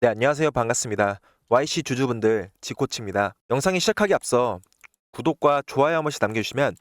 네, 안녕하세요. 반갑습니다. YC 주주분들, 지코치입니다. 영상이 시작하기 앞서 구독과 좋아요 한 번씩 남겨주시면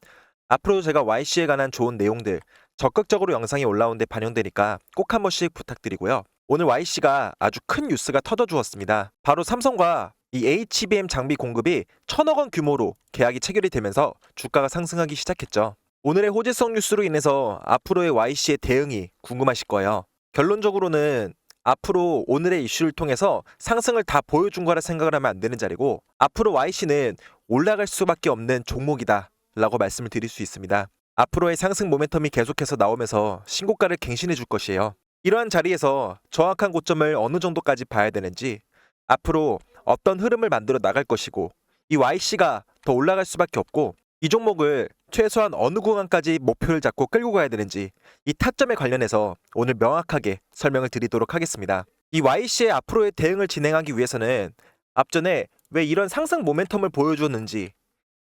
앞으로 제가 YC에 관한 좋은 내용들 적극적으로 영상이 올라오는데 반영되니까 꼭 한 번씩 부탁드리고요. 오늘 YC가 아주 큰 뉴스가 터져주었습니다. 바로 삼성과 이 HBM 장비 공급이 1,000억 원 규모로 계약이 체결이 되면서 주가가 상승하기 시작했죠. 오늘의 호재성 뉴스로 인해서 앞으로의 YC의 대응이 궁금하실 거예요. 결론적으로는 앞으로 오늘의 이슈를 통해서 상승을 다 보여준 거라 생각을 하면 안 되는 자리고, 앞으로 YC는 올라갈 수밖에 없는 종목이다 라고 말씀을 드릴 수 있습니다. 앞으로의 상승 모멘텀이 계속해서 나오면서 신고가를 갱신해 줄 것이에요. 이러한 자리에서 정확한 고점을 어느 정도까지 봐야 되는지, 앞으로 어떤 흐름을 만들어 나갈 것이고, 이 YC가 더 올라갈 수밖에 없고 이 종목을 최소한 어느 구간까지 목표를 잡고 끌고 가야 되는지, 이 타점에 관련해서 오늘 명확하게 설명을 드리도록 하겠습니다. 이 YC의 앞으로의 대응을 진행하기 위해서는 앞전에 왜 이런 상승 모멘텀을 보여주었는지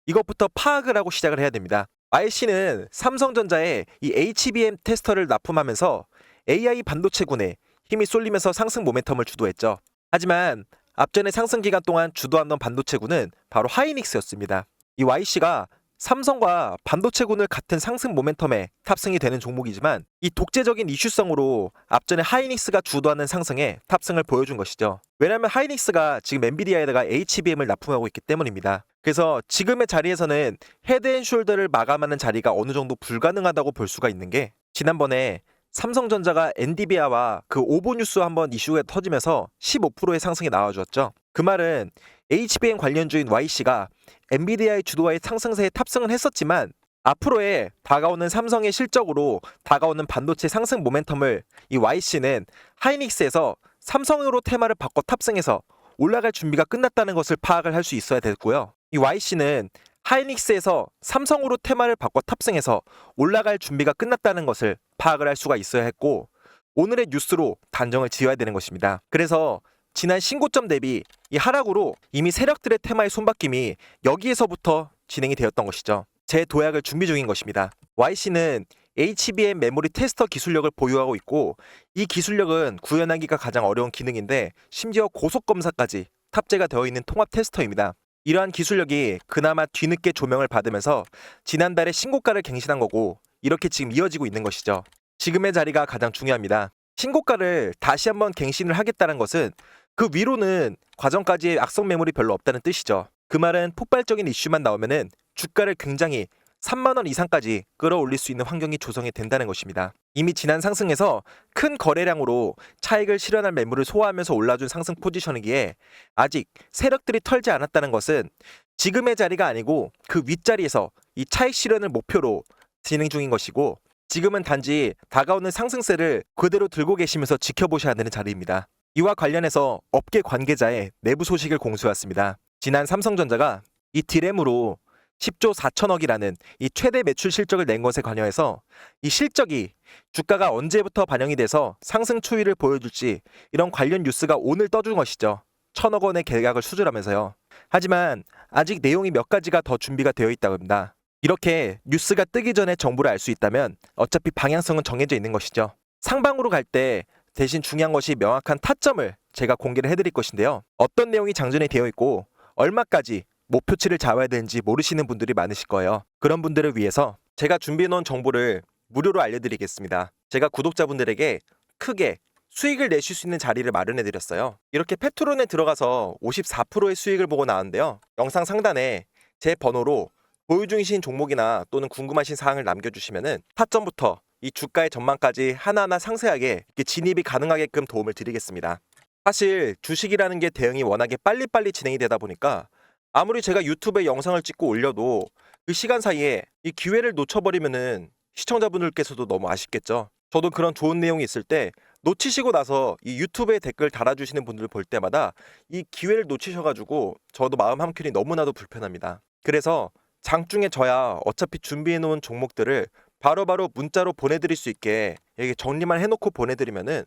이것부터 파악을 하고 시작을 해야 됩니다. YC는 삼성전자의 이 HBM 테스터를 납품하면서 AI 반도체군에 힘이 쏠리면서 상승 모멘텀을 주도했죠. 하지만 앞전에 상승 기간 동안 주도하던 반도체군은 바로 하이닉스였습니다. 이 YC가 삼성과 반도체군을 같은 상승 모멘텀에 탑승이 되는 종목이지만, 이 독재적인 이슈성으로 앞전에 하이닉스가 주도하는 상승에 탑승을 보여준 것이죠. 왜냐하면 하이닉스가 지금 엔비디아에다가 HBM을 납품하고 있기 때문입니다. 그래서 지금의 자리에서는 헤드앤숄더를 마감하는 자리가 어느 정도 불가능하다고 볼 수가 있는 게, 지난번에 삼성전자가 엔디비아와 그 오보 뉴스 한번 이슈가 터지면서 15%의 상승이 나와주었죠. 그 말은 HBM 관련주인 YC가 엔비디아의 주도와의 상승세에 탑승은 했었지만, 앞으로의 다가오는 삼성의 실적으로 다가오는 반도체 상승 모멘텀을 이 YC는 하이닉스에서 삼성으로 테마를 바꿔 탑승해서 올라갈 준비가 끝났다는 것을 파악을 할 수 있어야 됐고요. 이 YC는 하이닉스에서 삼성으로 테마를 바꿔 탑승해서 올라갈 준비가 끝났다는 것을 파악을 할 수가 있어야 했고, 오늘의 뉴스로 단정을 지어야 되는 것입니다. 그래서 지난 신고점 대비 이 하락으로 이미 세력들의 테마의 손바뀜이 여기에서부터 진행이 되었던 것이죠. 제 도약을 준비 중인 것입니다. YC는 HBM 메모리 테스터 기술력을 보유하고 있고, 이 기술력은 구현하기가 가장 어려운 기능인데 심지어 고속 검사까지 탑재가 되어 있는 통합 테스터입니다. 이러한 기술력이 그나마 뒤늦게 조명을 받으면서 지난달에 신고가를 갱신한 거고, 이렇게 지금 이어지고 있는 것이죠. 지금의 자리가 가장 중요합니다. 신고가를 다시 한번 갱신을 하겠다는 것은 그 위로는 과정까지의 악성 매물이 별로 없다는 뜻이죠. 그 말은 폭발적인 이슈만 나오면은 주가를 굉장히 3만 원 이상까지 끌어올릴 수 있는 환경이 조성이 된다는 것입니다. 이미 지난 상승에서 큰 거래량으로 차익을 실현할 매물을 소화하면서 올라준 상승 포지션이기에 아직 세력들이 털지 않았다는 것은 지금의 자리가 아니고 그 윗자리에서 이 차익 실현을 목표로 진행 중인 것이고, 지금은 단지 다가오는 상승세를 그대로 들고 계시면서 지켜보셔야 되는 자리입니다. 이와 관련해서 업계 관계자의 내부 소식을 공수했습니다. 지난 삼성전자가 이 디램으로 10조 4천억이라는 이 최대 매출 실적을 낸 것에 관여해서 이 실적이 주가가 언제부터 반영이 돼서 상승 추이를 보여줄지, 이런 관련 뉴스가 오늘 떠준 것이죠. 1,000억 원의 계약을 수주하면서요. 하지만 아직 내용이 몇 가지가 더 준비가 되어 있다고 합니다. 이렇게 뉴스가 뜨기 전에 정보를 알 수 있다면 어차피 방향성은 정해져 있는 것이죠. 상방으로 갈 때 대신 중요한 것이 명확한 타점을 제가 공개를 해드릴 것인데요. 어떤 내용이 장전이 되어 있고 얼마까지 목표치를 잡아야 되는지 모르시는 분들이 많으실 거예요. 그런 분들을 위해서 제가 준비해놓은 정보를 무료로 알려드리겠습니다. 제가 구독자분들에게 크게 수익을 내실 수 있는 자리를 마련해드렸어요. 이렇게 페트론에 들어가서 54%의 수익을 보고 나왔는데요. 영상 상단에 제 번호로 보유 중이신 종목이나 또는 궁금하신 사항을 남겨주시면은 타점부터 이 주가의 전망까지 하나하나 상세하게 진입이 가능하게끔 도움을 드리겠습니다. 사실 주식이라는 게 대응이 워낙에 빨리빨리 진행이 되다 보니까 아무리 제가 유튜브에 영상을 찍고 올려도 그 시간 사이에 이 기회를 놓쳐버리면은 시청자분들께서도 너무 아쉽겠죠. 저도 그런 좋은 내용이 있을 때 놓치시고 나서 이 유튜브에 댓글 달아주시는 분들을 볼 때마다 이 기회를 놓치셔가지고 저도 마음 한켠이 너무나도 불편합니다. 그래서 장중에 저야 어차피 준비해놓은 종목들을 바로바로 문자로 보내드릴 수 있게 이렇게 정리만 해놓고 보내드리면은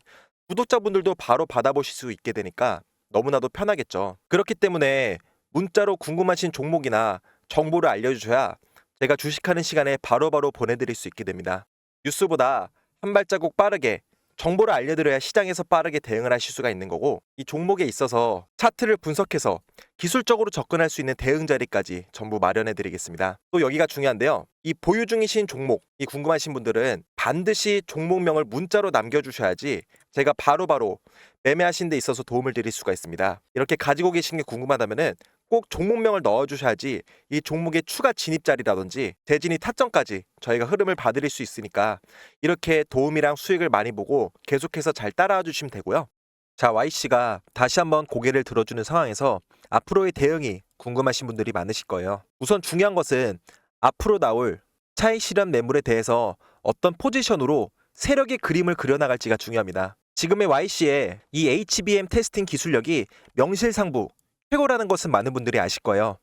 구독자분들도 바로 받아보실 수 있게 되니까 너무나도 편하겠죠. 그렇기 때문에 문자로 궁금하신 종목이나 정보를 알려주셔야 제가 주식하는 시간에 바로바로 보내드릴 수 있게 됩니다. 뉴스보다 한 발자국 빠르게 정보를 알려드려야 시장에서 빠르게 대응을 하실 수가 있는 거고, 이 종목에 있어서 차트를 분석해서 기술적으로 접근할 수 있는 대응 자리까지 전부 마련해 드리겠습니다. 또 여기가 중요한데요. 이 보유 중이신 종목이 궁금하신 분들은 반드시 종목명을 문자로 남겨주셔야지 제가 바로바로 매매하신 데 있어서 도움을 드릴 수가 있습니다. 이렇게 가지고 계신 게 궁금하다면은 꼭 종목명을 넣어주셔야지 이 종목의 추가 진입 자리라든지 재진입 타점까지 저희가 흐름을 봐드릴 수 있으니까 이렇게 도움이랑 수익을 많이 보고 계속해서 잘 따라와 주시면 되고요. 자, Y씨가 다시 한번 고개를 들어주는 상황에서 앞으로의 대응이 궁금하신 분들이 많으실 거예요. 우선 중요한 것은 앞으로 나올 차익 실현 매물에 대해서 어떤 포지션으로 세력의 그림을 그려나갈지가 중요합니다. 지금의 Y씨의 이 HBM 테스팅 기술력이 명실상부 최고라는 것은 많은 분들이 아실 거예요.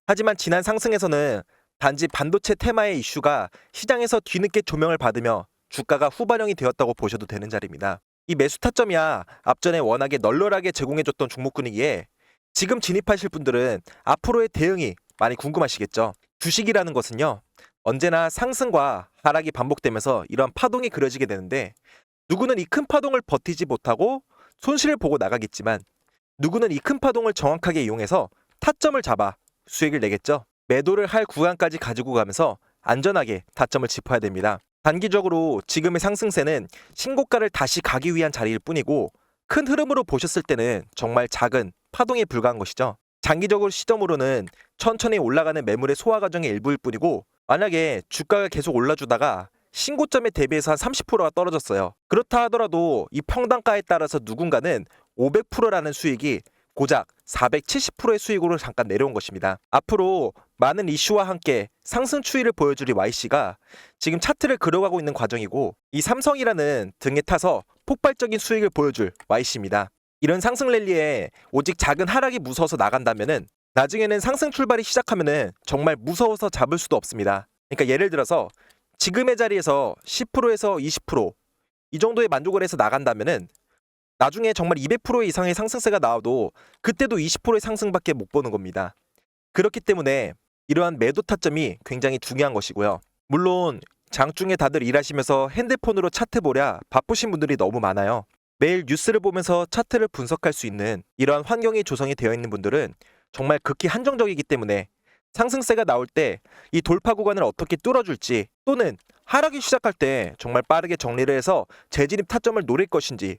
하지만 지난 상승에서는 단지 반도체 테마의 이슈가 시장에서 뒤늦게 조명을 받으며 주가가 후반영이 되었다고 보셔도 되는 자리입니다. 이 매수 타점이야 앞전에 워낙에 널널하게 제공해줬던 종목군이기에 지금 진입하실 분들은 앞으로의 대응이 많이 궁금하시겠죠. 주식이라는 것은요, 언제나 상승과 하락이 반복되면서 이러한 파동이 그려지게 되는데, 누구는 이 큰 파동을 버티지 못하고 손실을 보고 나가겠지만 누구는 이 큰 파동을 정확하게 이용해서 타점을 잡아 수익을 내겠죠. 매도를 할 구간까지 가지고 가면서 안전하게 타점을 짚어야 됩니다. 단기적으로 지금의 상승세는 신고가를 다시 가기 위한 자리일 뿐이고, 큰 흐름으로 보셨을 때는 정말 작은 파동에 불과한 것이죠. 장기적으로 시점으로는 천천히 올라가는 매물의 소화 과정의 일부일 뿐이고, 만약에 주가가 계속 올라주다가 신고점에 대비해서 한 30%가 떨어졌어요. 그렇다 하더라도 이 평단가에 따라서 누군가는 500%라는 수익이 고작 470%의 수익으로 잠깐 내려온 것입니다. 앞으로 많은 이슈와 함께 상승 추이를 보여줄 이 Y씨가 지금 차트를 그려가고 있는 과정이고, 이 삼성이라는 등에 타서 폭발적인 수익을 보여줄 Y씨입니다. 이런 상승 랠리에 오직 작은 하락이 무서워서 나간다면은 나중에는 상승 출발이 시작하면은 정말 무서워서 잡을 수도 없습니다. 그러니까 예를 들어서 지금의 자리에서 10%에서 20%이 정도의 만족을 해서 나간다면은 나중에 정말 200% 이상의 상승세가 나와도 그때도 20%의 상승밖에 못 보는 겁니다. 그렇기 때문에 이러한 매도 타점이 굉장히 중요한 것이고요. 물론 장중에 다들 일하시면서 핸드폰으로 차트 보랴 바쁘신 분들이 너무 많아요. 매일 뉴스를 보면서 차트를 분석할 수 있는 이러한 환경이 조성이 되어 있는 분들은 정말 극히 한정적이기 때문에 상승세가 나올 때 이 돌파 구간을 어떻게 뚫어줄지, 또는 하락이 시작할 때 정말 빠르게 정리를 해서 재진입 타점을 노릴 것인지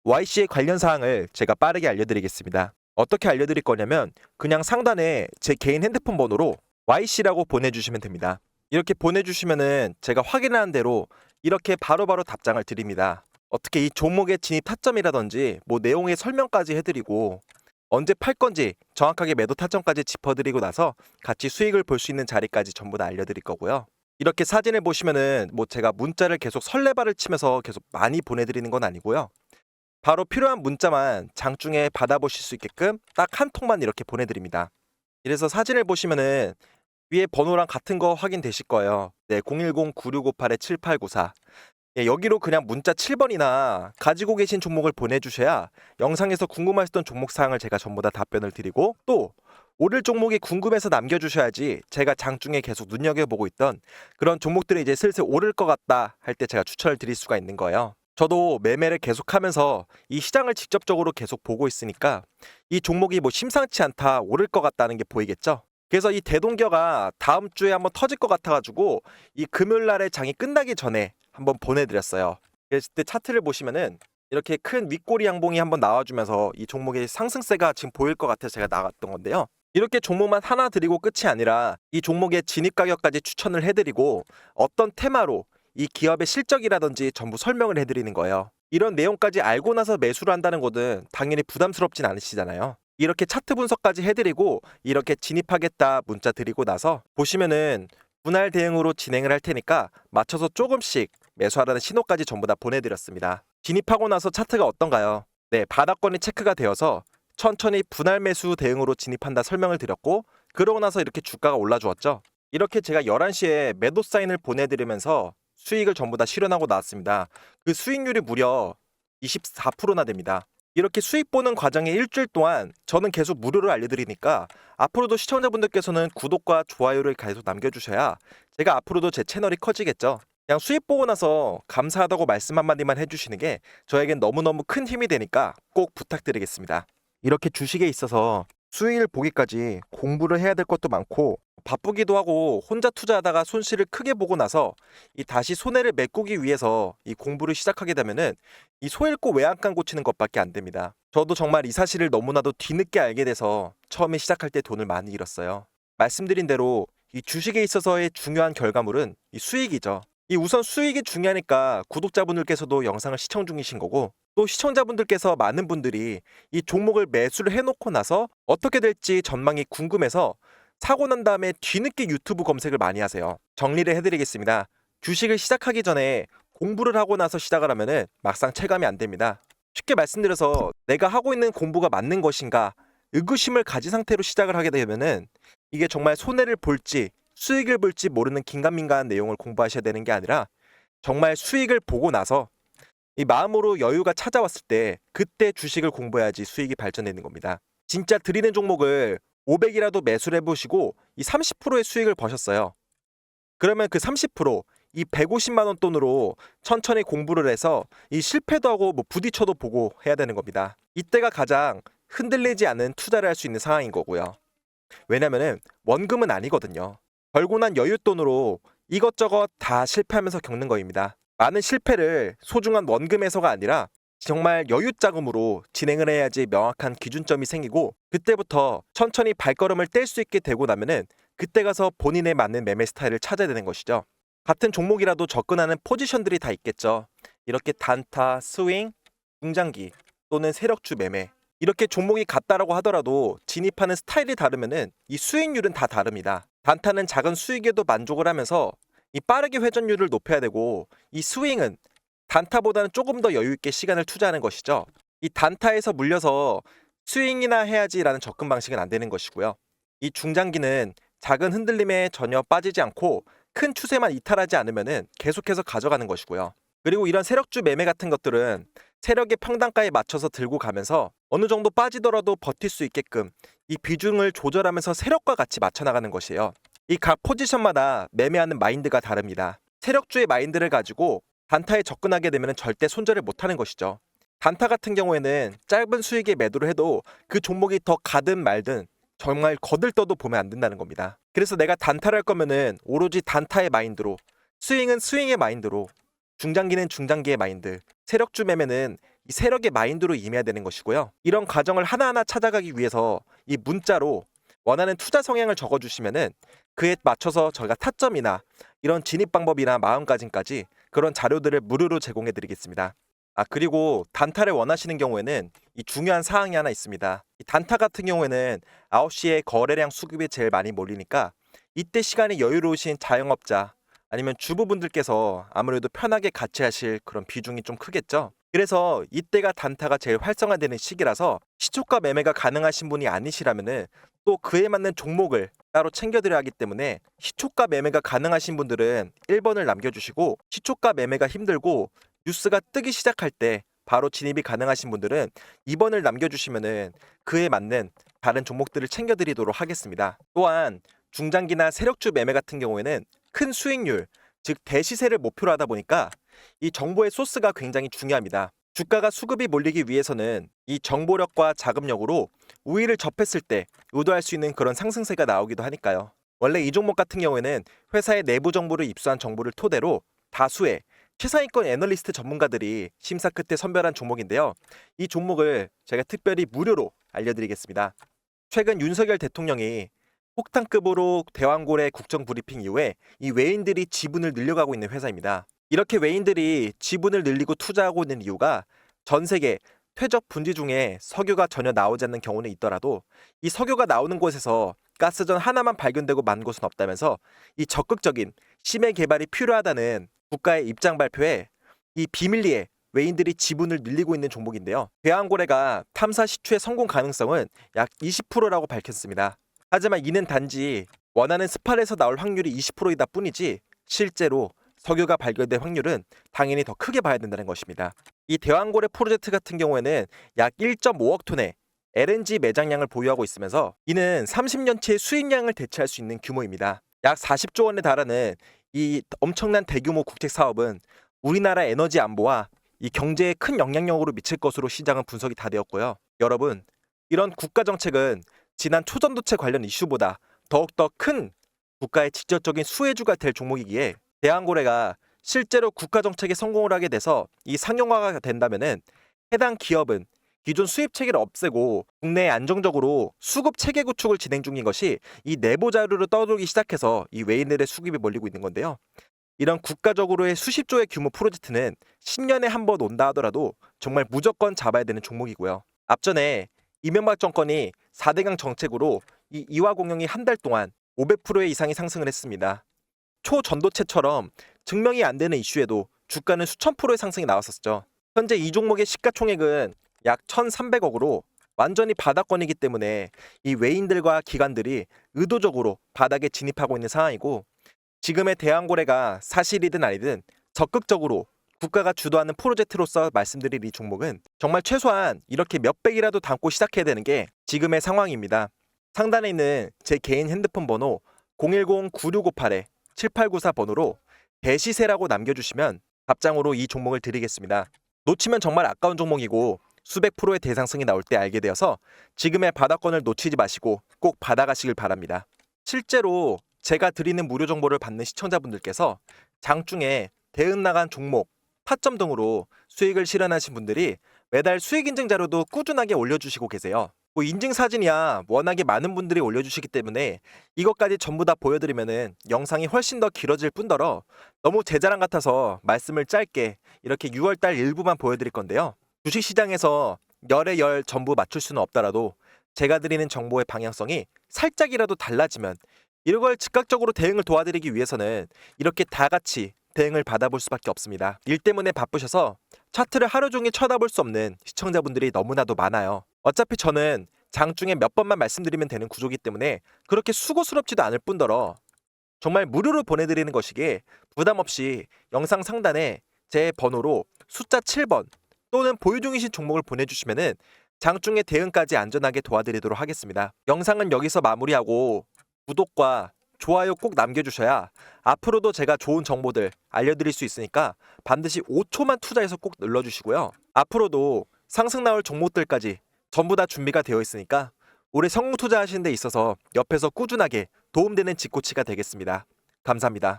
Y씨의 관련 사항을 제가 빠르게 알려드리겠습니다. 어떻게 알려드릴 거냐면 그냥 상단에 제 개인 핸드폰 번호로 Y씨라고 보내주시면 됩니다. 이렇게 보내주시면은 제가 확인한 대로 이렇게 바로바로 답장을 드립니다. 어떻게 이 종목의 진입 타점이라든지 뭐 내용의 설명까지 해드리고 언제 팔 건지 정확하게 매도 타점까지 짚어드리고 나서 같이 수익을 볼 수 있는 자리까지 전부 다 알려드릴 거고요. 이렇게 사진을 보시면은 뭐 제가 문자를 계속 설레발을 치면서 계속 많이 보내드리는 건 아니고요. 바로 필요한 문자만 장중에 받아보실 수 있게끔 딱 한 통만 이렇게 보내드립니다. 이래서 사진을 보시면은 위에 번호랑 같은 거 확인되실 거예요. 네, 010-9658-7894. 예, 여기로 그냥 문자 7번이나 가지고 계신 종목을 보내주셔야 영상에서 궁금하셨던 종목 사항을 제가 전부 다 답변을 드리고, 또 오를 종목이 궁금해서 남겨주셔야지 제가 장중에 계속 눈여겨보고 있던 그런 종목들이 이제 슬슬 오를 것 같다 할 때 제가 추천을 드릴 수가 있는 거예요. 저도 매매를 계속하면서 이 시장을 직접적으로 계속 보고 있으니까 이 종목이 뭐 심상치 않다, 오를 것 같다는 게 보이겠죠. 그래서 이 대동겨가 다음 주에 한번 터질 것 같아가지고 이 금요일 날에 장이 끝나기 전에 한번 보내드렸어요. 그랬을 때 차트를 보시면은 이렇게 큰 윗꼬리 양봉이 한번 나와주면서 이 종목의 상승세가 지금 보일 것 같아서 제가 나갔던 건데요. 이렇게 종목만 하나 드리고 끝이 아니라 이 종목의 진입 가격까지 추천을 해드리고 어떤 테마로 이 기업의 실적이라든지 전부 설명을 해드리는 거예요. 이런 내용까지 알고 나서 매수를 한다는 것은 당연히 부담스럽진 않으시잖아요. 이렇게 차트 분석까지 해드리고 이렇게 진입하겠다 문자 드리고 나서 보시면은 분할 대응으로 진행을 할 테니까 맞춰서 조금씩 매수하라는 신호까지 전부 다 보내드렸습니다. 진입하고 나서 차트가 어떤가요? 네, 바닥권이 체크가 되어서 천천히 분할 매수 대응으로 진입한다 설명을 드렸고, 그러고 나서 이렇게 주가가 올라주었죠. 이렇게 제가 11시에 매도 사인을 보내드리면서 수익을 전부 다 실현하고 나왔습니다. 그 수익률이 무려 24%나 됩니다. 이렇게 수익 보는 과정에 일주일 동안 저는 계속 무료로 알려드리니까 앞으로도 시청자분들께서는 구독과 좋아요를 계속 남겨주셔야 제가 앞으로도 제 채널이 커지겠죠. 그냥 수입 보고 나서 감사하다고 말씀 한마디만 해주시는 게 저에겐 너무너무 큰 힘이 되니까 꼭 부탁드리겠습니다. 이렇게 주식에 있어서 수익을 보기까지 공부를 해야 될 것도 많고 바쁘기도 하고 혼자 투자하다가 손실을 크게 보고 나서 이 다시 손해를 메꾸기 위해서 이 공부를 시작하게 되면은 이 소 잃고 외양간 고치는 것밖에 안 됩니다. 저도 정말 이 사실을 너무나도 뒤늦게 알게 돼서 처음에 시작할 때 돈을 많이 잃었어요. 말씀드린 대로 이 주식에 있어서의 중요한 결과물은 이 수익이죠. 이 우선 수익이 중요하니까 구독자분들께서도 영상을 시청 중이신 거고 또 시청자분들께서 많은 분들이 이 종목을 매수를 해놓고 나서 어떻게 될지 전망이 궁금해서 사고 난 다음에 뒤늦게 유튜브 검색을 많이 하세요. 정리를 해드리겠습니다. 주식을 시작하기 전에 공부를 하고 나서 시작을 하면은 막상 체감이 안 됩니다. 쉽게 말씀드려서 내가 하고 있는 공부가 맞는 것인가 의구심을 가진 상태로 시작을 하게 되면은 이게 정말 손해를 볼지 수익을 볼지 모르는 긴가민가한 내용을 공부하셔야 되는 게 아니라 정말 수익을 보고 나서 이 마음으로 여유가 찾아왔을 때 그때 주식을 공부해야지 수익이 발전되는 겁니다. 진짜 드리는 종목을 500이라도 매수를 해보시고 이 30%의 수익을 버셨어요. 그러면 그 30%, 이 150만 원 돈으로 천천히 공부를 해서 이 실패도 하고 뭐 부딪혀도 보고 해야 되는 겁니다. 이때가 가장 흔들리지 않은 투자를 할 수 있는 상황인 거고요. 왜냐면은 원금은 아니거든요. 벌고 난 여윳돈으로 이것저것 다 실패하면서 겪는 거입니다. 많은 실패를 소중한 원금에서가 아니라 정말 여윳자금으로 진행을 해야지 명확한 기준점이 생기고 그때부터 천천히 발걸음을 뗄 수 있게 되고 나면은 그때 가서 본인에 맞는 매매 스타일을 찾아야 되는 것이죠. 같은 종목이라도 접근하는 포지션들이 다 있겠죠. 이렇게 단타, 스윙, 중장기 또는 세력주 매매 이렇게 종목이 같다라고 하더라도 진입하는 스타일이 다르면은 이 수익률은 다 다릅니다. 단타는 작은 수익에도 만족을 하면서 이 빠르게 회전율을 높여야 되고 이 스윙은 단타보다는 조금 더 여유 있게 시간을 투자하는 것이죠. 이 단타에서 물려서 스윙이나 해야지라는 접근 방식은 안 되는 것이고요. 이 중장기는 작은 흔들림에 전혀 빠지지 않고 큰 추세만 이탈하지 않으면은 계속해서 가져가는 것이고요. 그리고 이런 세력주 매매 같은 것들은 세력의 평단가에 맞춰서 들고 가면서 어느 정도 빠지더라도 버틸 수 있게끔 이 비중을 조절하면서 세력과 같이 맞춰 나가는 것이에요. 이 각 포지션마다 매매하는 마인드가 다릅니다. 세력주의 마인드를 가지고 단타에 접근하게 되면 절대 손절을 못하는 것이죠. 단타 같은 경우에는 짧은 수익에 매도를 해도 그 종목이 더 가든 말든 정말 거들떠도 보면 안 된다는 겁니다. 그래서 내가 단타를 할 거면은 오로지 단타의 마인드로, 스윙은 스윙의 마인드로, 중장기는 중장기의 마인드, 세력주 매매는 이 세력의 마인드로 임해야 되는 것이고요. 이런 과정을 하나하나 찾아가기 위해서 이 문자로 원하는 투자 성향을 적어주시면은 그에 맞춰서 저희가 타점이나 이런 진입 방법이나 마음가짐까지 그런 자료들을 무료로 제공해 드리겠습니다. 그리고 단타를 원하시는 경우에는 이 중요한 사항이 하나 있습니다. 이 단타 같은 경우에는 9시에 거래량 수급이 제일 많이 몰리니까 이때 시간이 여유로우신 자영업자 아니면 주부분들께서 아무래도 편하게 같이 하실 그런 비중이 좀 크겠죠. 그래서 이때가 단타가 제일 활성화되는 시기라서 시초가 매매가 가능하신 분이 아니시라면은 또 그에 맞는 종목을 따로 챙겨드려야 하기 때문에 시초가 매매가 가능하신 분들은 1번을 남겨주시고 시초가 매매가 힘들고 뉴스가 뜨기 시작할 때 바로 진입이 가능하신 분들은 2번을 남겨주시면은 그에 맞는 다른 종목들을 챙겨드리도록 하겠습니다. 또한 중장기나 세력주 매매 같은 경우에는 큰 수익률, 즉 대시세를 목표로 하다 보니까 이 정보의 소스가 굉장히 중요합니다. 주가가 수급이 몰리기 위해서는 이 정보력과 자금력으로 우위를 접했을 때 의도할 수 있는 그런 상승세가 나오기도 하니까요. 원래 이 종목 같은 경우에는 회사의 내부 정보를 입수한 정보를 토대로 다수의 최상위권 애널리스트 전문가들이 심사 끝에 선별한 종목인데요. 이 종목을 제가 특별히 무료로 알려드리겠습니다. 최근 윤석열 대통령이 폭탄급으로 대왕고래 국정브리핑 이후에 이 외인들이 지분을 늘려가고 있는 회사입니다. 이렇게 외인들이 지분을 늘리고 투자하고 있는 이유가 전 세계 퇴적 분지 중에 석유가 전혀 나오지 않는 경우는 있더라도 이 석유가 나오는 곳에서 가스전 하나만 발견되고 만 곳은 없다면서 이 적극적인 심해 개발이 필요하다는 국가의 입장 발표에 이 비밀리에 외인들이 지분을 늘리고 있는 종목인데요. 대왕고래가 탐사 시추의 성공 가능성은 약 20%라고 밝혔습니다. 하지만 이는 단지 원하는 스팔에서 나올 확률이 20%이다 뿐이지 실제로 석유가 발견될 확률은 당연히 더 크게 봐야 된다는 것입니다. 이 대왕고래 프로젝트 같은 경우에는 약 1.5억 톤의 LNG 매장량을 보유하고 있으면서 이는 30년치의 수입량을 대체할 수 있는 규모입니다. 약 40조 원에 달하는 이 엄청난 대규모 국책 사업은 우리나라 에너지 안보와 이 경제에 큰 영향력으로 미칠 것으로 시장은 분석이 다 되었고요. 여러분, 이런 국가 정책은 지난 초전도체 관련 이슈보다 더욱더 큰 국가의 직접적인 수혜주가 될 종목이기에 대한고래가 실제로 국가 정책에 성공을 하게 돼서 이 상용화가 된다면은 해당 기업은 기존 수입 체계를 없애고 국내에 안정적으로 수급 체계 구축을 진행 중인 것이 이 내부 자료로 떠돌기 시작해서 이 외인들의 수급이 몰리고 있는 건데요. 이런 국가적으로의 수십조의 규모 프로젝트는 10년에 한 번 온다 하더라도 정말 무조건 잡아야 되는 종목이고요. 앞전에 이명박 정권이 4대강 정책으로 이 이화 공영이 한 달 동안 500% 이상이 상승을 했습니다. 초전도체처럼 증명이 안 되는 이슈에도 주가는 수천 프로의 상승이 나왔었죠. 현재 이 종목의 시가총액은 약 1,300억으로 완전히 바닥권이기 때문에 이 외인들과 기관들이 의도적으로 바닥에 진입하고 있는 상황이고, 지금의 대한고래가 사실이든 아니든 적극적으로 국가가 주도하는 프로젝트로서 말씀드릴 이 종목은 정말 최소한 이렇게 몇백이라도 담고 시작해야 되는 게 지금의 상황입니다. 상단에 있는 제 개인 핸드폰 번호 010-9658-7894 번호로 대시세라고 남겨주시면 답장으로 이 종목을 드리겠습니다. 놓치면 정말 아까운 종목이고 수백 프로의 대상승이 나올 때 알게 되어서 지금의 바닥권을 놓치지 마시고 꼭 받아가시길 바랍니다. 실제로 제가 드리는 무료 정보를 받는 시청자분들께서 장중에 대응 나간 종목, 타점 등으로 수익을 실현하신 분들이 매달 수익 인증 자료도 꾸준하게 올려주시고 계세요. 뭐 인증 사진이야 워낙에 많은 분들이 올려주시기 때문에 이것까지 전부 다 보여드리면은 영상이 훨씬 더 길어질 뿐더러 너무 제 자랑 같아서 말씀을 짧게 이렇게 6월달 일부만 보여드릴 건데요. 주식시장에서 열의 열 전부 맞출 수는 없더라도 제가 드리는 정보의 방향성이 살짝이라도 달라지면 이런 걸 즉각적으로 대응을 도와드리기 위해서는 이렇게 다 같이 대응을 받아볼 수밖에 없습니다. 일 때문에 바쁘셔서 차트를 하루 종일 쳐다볼 수 없는 시청자분들이 너무나도 많아요. 어차피 저는 장중에 몇 번만 말씀드리면 되는 구조이기 때문에 그렇게 수고스럽지도 않을 뿐더러 정말 무료로 보내드리는 것이기에 부담 없이 영상 상단에 제 번호로 숫자 7번 또는 보유 중이신 종목을 보내주시면은 장중에 대응까지 안전하게 도와드리도록 하겠습니다. 영상은 여기서 마무리하고 구독과 좋아요 꼭 남겨주셔야 앞으로도 제가 좋은 정보들 알려드릴 수 있으니까 반드시 5초만 투자해서 꼭 눌러주시고요. 앞으로도 상승 나올 종목들까지 전부 다 준비가 되어 있으니까 올해 성공 투자하시는 데 있어서 옆에서 꾸준하게 도움되는 직코치가 되겠습니다. 감사합니다.